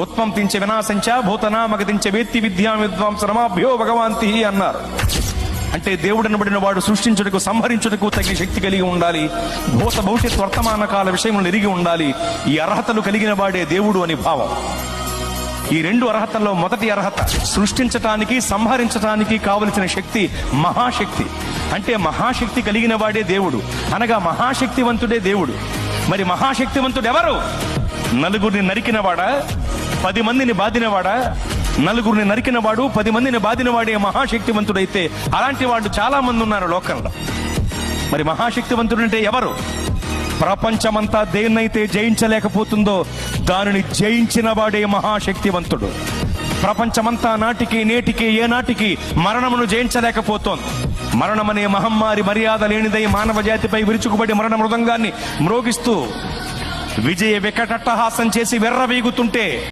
ఉత్పంతించ వినాశంచ భూతనామగతించ వేత్తి విద్యా విద్వాంసరమాభ్యో భగవాంతి అన్నారు. అంటే దేవుడు అనబడిన వాడు సృష్టించుటకు, సంహరించుటకు తగిన శక్తి కలిగి ఉండాలి. భూత భవిష్యత్ వర్తమాన కాల విషయములను ఎరిగి ఉండాలి. ఈ అర్హతలు కలిగిన వాడే దేవుడు అని భావం. ఈ రెండు అర్హతల్లో మొదటి అర్హత సృష్టించటానికి, సంహరించటానికి కావలసిన శక్తి మహాశక్తి. అంటే మహాశక్తి కలిగిన వాడే దేవుడు, అనగా మహాశక్తివంతుడే దేవుడు. మరి మహాశక్తివంతుడు ఎవరు? నలుగురిని నరికినవాడా? 10 మందిని బాధినవాడా? నలుగురిని నరికినవాడు, 10 మందిని బాధినవాడే మహాశక్తివంతుడైతే అలాంటి వాళ్ళు చాలా మంది ఉన్నారు లోకంలో. మరి మహాశక్తివంతుడు అంటే ఎవరు? ప్రపంచమంతా దేన్నైతే జయించలేకపోతుందో దానిని జయించిన వాడే మహాశక్తివంతుడు. ప్రపంచమంతా నాటికి నేటికి ఏనాటికి మరణమును జయించలేకపోతోంది. మరణమనే మహమ్మారి మర్యాద లేనిదై మానవ జాతిపై విరుచుకుబడి మరణ మృదంగాన్ని మ్రోగిస్తూ విజయ వికటట్టహాసం చేసి వెర్రవీగుతుంటే